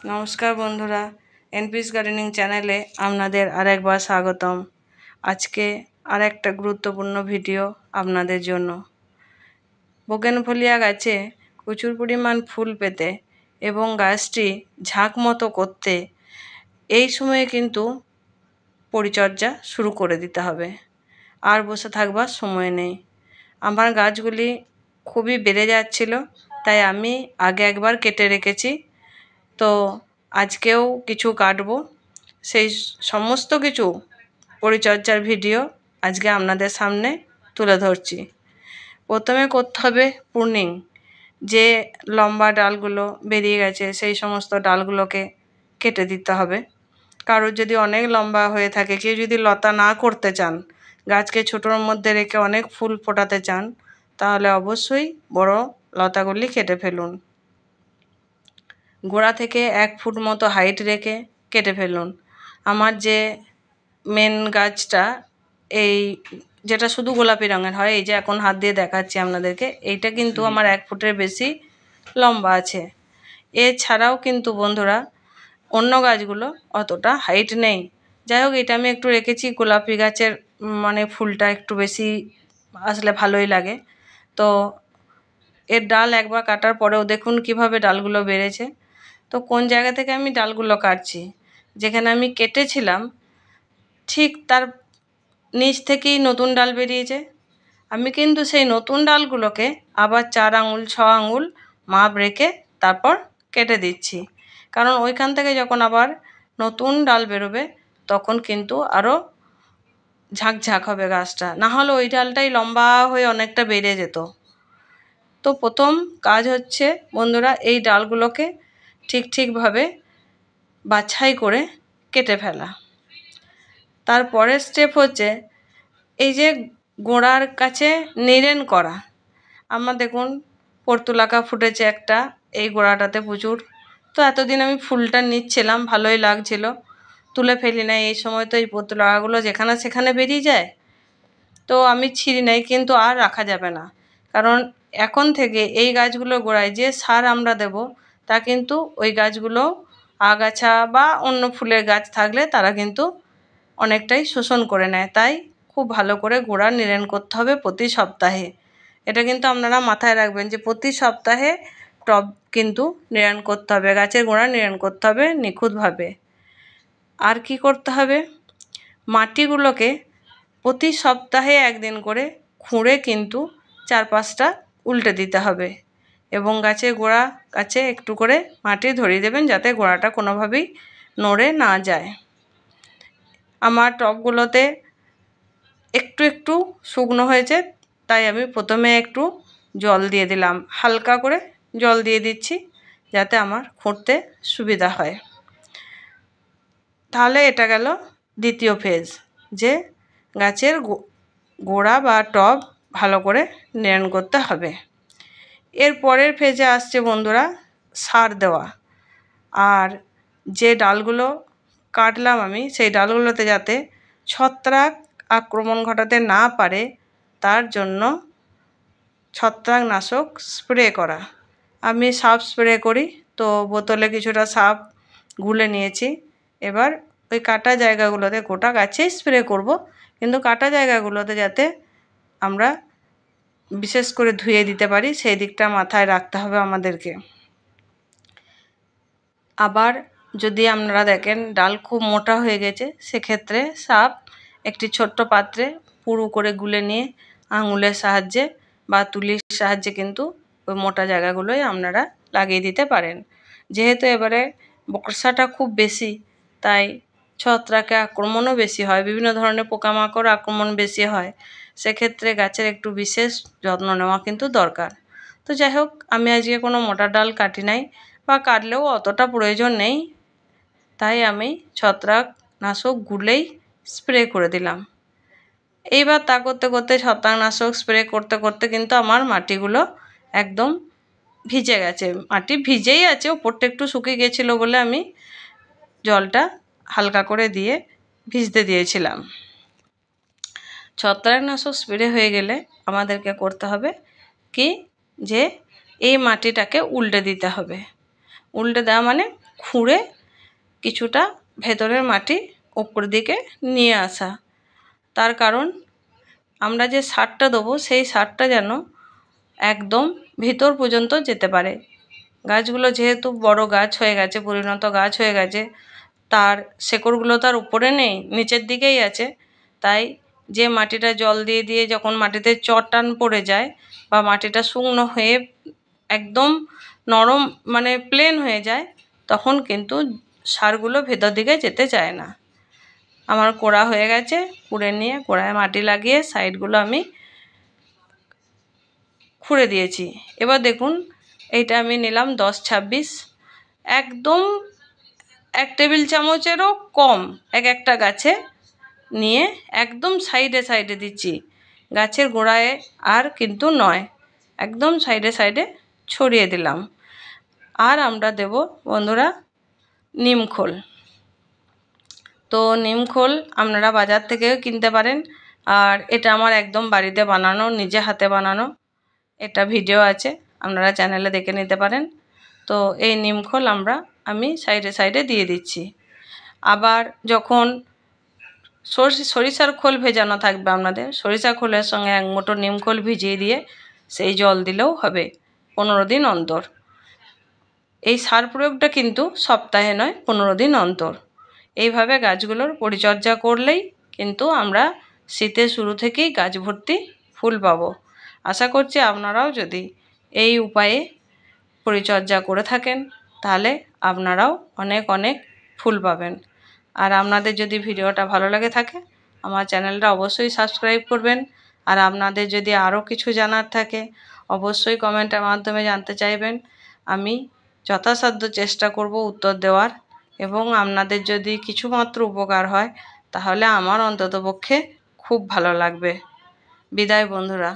নমস্কার বন্ধুরা, এনপিস গার্ডেনিং চ্যানেলে আপনাদের আরেকবার স্বাগতম। আজকে আরেকটা গুরুত্বপূর্ণ ভিডিও আপনাদের জন্য। বোগেনভেলিয়া গাছে প্রচুর পরিমাণ ফুল পেতে এবং গাছটি ঝাঁক মতো করতে এই সময়ে কিন্তু পরিচর্যা শুরু করে দিতে হবে। আর বসে থাকবার সময় নেই। আমার গাছগুলি খুবই বেড়ে যাচ্ছিল, তাই আমি আগে একবার কেটে রেখেছি। তো আজকেও কিছু কাটবো, সেই সমস্ত কিছু পরিচর্যার ভিডিও আজকে আপনাদের সামনে তুলে ধরছি। প্রথমে করতে হবে প্রুনিং। যে লম্বা ডালগুলো বেরিয়ে গেছে সেই সমস্ত ডালগুলোকে কেটে দিতে হবে। কারোর যদি অনেক লম্বা হয়ে থাকে, কেউ যদি লতা না করতে চান, গাছকে ছোটোর মধ্যে রেখে অনেক ফুল ফোটাতে চান, তাহলে অবশ্যই বড় লতাগুলি কেটে ফেলুন। গোড়া থেকে 1 ফুট মতো হাইট রেখে কেটে ফেলুন। আমার যে মেন গাছটা, এই যেটা শুধু গোলাপি রঙের হয়, এই যে এখন হাত দিয়ে দেখাচ্ছি আপনাদেরকে, এইটা কিন্তু আমার 1 ফুটের বেশি লম্বা আছে। এছাড়াও কিন্তু বন্ধুরা অন্য গাছগুলো অতটা হাইট নেই। যাই হোক, এটা আমি একটু রেখেছি। গোলাপি গাছের মানে ফুলটা একটু বেশি আসলে ভালোই লাগে। তো এর ডাল একবার কাটার পরেও দেখুন কিভাবে ডালগুলো বেড়েছে। তো কোন জায়গা থেকে আমি ডালগুলো কাটছি, যেখানে আমি কেটেছিলাম ঠিক তার নিচ থেকেই নতুন ডাল বেরিয়েছে। আমি কিন্তু সেই নতুন ডালগুলোকে আবার 4 আঙুল 6 আঙুল মাপ রেখে তারপর কেটে দিচ্ছি। কারণ ওইখান থেকে যখন আবার নতুন ডাল বেরোবে তখন কিন্তু আরও ঝাঁকঝাঁক হবে গাছটা, না হলে ওই ডালটাই লম্বা হয়ে অনেকটা বেড়ে যেত। তো প্রথম কাজ হচ্ছে বন্ধুরা, এই ডালগুলোকে ঠিকভাবে বাছাই করে কেটে ফেলা। তারপরের স্টেপ হচ্ছে এই যে গোড়ার কাছে নিড়েন করা। আমার দেখুন পর্তুলাকা ফুটেছে একটা এই গোড়াটাতে প্রচুর। তো এতদিন আমি ফুলটা নিচ্ছিলাম, ভালোই লাগছিল, তুলে ফেলি নাই। এই সময় তো এই পর্তুলাকাগুলো যেখানে সেখানে বেরিয়ে যায়, তো আমি ছিঁড়ি নাই। কিন্তু আর রাখা যাবে না, কারণ এখন থেকে এই গাছগুলোর গোড়ায় যে সার আমরা দেব তা কিন্তু ওই গাছগুলো আগাছা বা অন্য ফুলের গাছ থাকলে তারা কিন্তু অনেকটাই শোষণ করে নেয়। তাই খুব ভালো করে গোড়া নিড়ান করতে হবে প্রতি সপ্তাহে। এটা কিন্তু আপনারা মাথায় রাখবেন যে প্রতি সপ্তাহে টব কিন্তু নিড়ান করতে হবে, গাছের গোড়া নিড়ান করতে হবে নিখুঁতভাবে। আর কি করতে হবে, মাটিগুলোকে প্রতি সপ্তাহে 1 দিন করে খুঁড়ে কিন্তু 4-5টা উল্টে দিতে হবে এবং গাছের গোড়া কাছে একটু করে মাটি ধরিয়ে দেবেন যাতে গোড়াটা কোনোভাবেই নড়ে না যায়। আমার টবগুলোতে একটু শুকনো হয়েছে, তাই আমি প্রথমে একটু জল দিয়ে দিলাম, হালকা করে জল দিয়ে দিচ্ছি যাতে আমার খুঁড়তে সুবিধা হয়। তাহলে এটা গেল দ্বিতীয় ফেজ, যে গাছের গোড়া বা টব ভালো করে নিড়ান করতে হবে। এর পরের ফেজে আসছে বন্ধুরা সার দেওয়া। আর যে ডালগুলো কাটলাম আমি, সেই ডালগুলোতে যাতে ছত্রাক আক্রমণ ঘটাতে না পারে তার জন্য ছত্রাকনাশক স্প্রে করা। আমি সার্ফ স্প্রে করি, তো বোতলে কিছুটা সার্ফ গুলে নিয়েছি। এবার ওই কাটা জায়গাগুলোতে, গোটা গাছেই স্প্রে করব, কিন্তু কাটা জায়গাগুলোতে যাতে আমরা বিশেষ করে ধুয়ে দিতে পারি সেই দিকটা মাথায় রাখতে হবে আমাদেরকে। আবার যদি আপনারা দেখেন ডাল খুব মোটা হয়ে গেছে, সেক্ষেত্রে সার্ফ একটি ছোট্ট পাত্রে পুরু করে গুলে নিয়ে আঙুলের সাহায্যে বা তুলির সাহায্যে কিন্তু ওই মোটা জায়গাগুলোয় আপনারা লাগিয়ে দিতে পারেন। যেহেতু এবারে বর্ষাটা খুব বেশি, তাই ছত্রাকের আক্রমণও বেশি হয়, বিভিন্ন ধরনের পোকামাকড় আক্রমণ বেশি হয়, সেক্ষেত্রে গাছের একটু বিশেষ যত্ন নেওয়া কিন্তু দরকার। তো যাই হোক, আমি আজকে কোনো মোটা ডাল কাটি নাই, বা কাটলেও অতটা প্রয়োজন নেই, তাই আমি ছত্রাকনাশক গুলেই স্প্রে করে দিলাম। এইবার তা করতে করতে, ছত্রাকনাশক স্প্রে করতে করতে কিন্তু আমার মাটিগুলো একদম ভিজে গেছে। মাটি ভিজেই আছে, ওপরটা একটু শুকিয়ে গেছিলো বলে আমি জলটা হালকা করে দিয়ে ভিজতে দিয়েছিলাম। ছত্রাকনাশক স্প্রে হয়ে গেলে আমাদেরকে করতে হবে কি, যে এই মাটিটাকে উল্টে দিতে হবে। উল্টে দেওয়া মানে খুঁড়ে কিছুটা ভেতরের মাটি উপর দিকে নিয়ে আসা। তার কারণ আমরা যে সারটা দেবো সেই সারটা যেন একদম ভিতর পর্যন্ত যেতে পারে। গাছগুলো যেহেতু বড় গাছ হয়ে গেছে, পরিণত গাছ হয়ে গেছে, তার শেকড়গুলো তার উপরে নেই, নিচের দিকেই আছে। তাই যে মাটিটা জল দিয়ে দিয়ে যখন মাটিতে চটান পড়ে যায় বা মাটিটা শুকনো হয়ে একদম নরম মানে প্লেন হয়ে যায়, তখন কিন্তু সারগুলো ভেতর দিকে যেতে চায় না। আমার কোড়া হয়ে গেছে, কুড়ে নিয়ে কোড়ায় মাটি লাগিয়ে সাইডগুলো আমি খুঁড়ে দিয়েছি। এবার দেখুন এইটা আমি নিলাম 10-26, একদম 1 টেবিল চামচেরও কম একটা গাছে নিয়ে একদম সাইডে সাইডে দিচ্ছি, গাছের গোড়ায় আর কিন্তু নয়, একদম সাইডে সাইডে ছড়িয়ে দিলাম। আর আমরা দেব বন্ধুরা নিমখোল। তো নিমখোল আপনারা বাজার থেকেও কিনতে পারেন, আর এটা আমার একদম বাড়িতে বানানো, নিজে হাতে বানানো। এটা ভিডিও আছে, আপনারা চ্যানেলে দেখে নিতে পারেন। তো এই নিমখোল আমি সাইডে সাইডে দিয়ে দিচ্ছি। আবার যখন সরিষার খোল ভেজানো থাকবে আপনাদের, সরিষা খোলের সঙ্গে 1 মুঠো নিমখোল ভিজিয়ে দিয়ে সেই জল দিলেও হবে 15 দিন অন্তর। এই সার প্রয়োগটা কিন্তু সপ্তাহে নয়, 15 দিন অন্তর। এইভাবে গাছগুলোর পরিচর্যা করলেই কিন্তু আমরা শীতের শুরু থেকেই গাছ ভর্তি ফুল পাবো। আশা করছি আপনারাও যদি এই উপায়ে পরিচর্যা করে থাকেন তাহলে আপনারাও অনেক অনেক ফুল পাবেন। আর আপনাদের যদি ভিডিওটা ভালো লাগে থাকে আমার চ্যানেলটা অবশ্যই সাবস্ক্রাইব করবেন। আর আপনাদের যদি আরও কিছু জানার থাকে অবশ্যই কমেন্টের মাধ্যমে জানতে চাইবেন। আমি যথাসাধ্য চেষ্টা করব উত্তর দেওয়ার, এবং আপনাদের যদি কিছুমাত্র উপকার হয় তাহলে আমার অন্ততপক্ষে খুব ভালো লাগবে। বিদায় বন্ধুরা।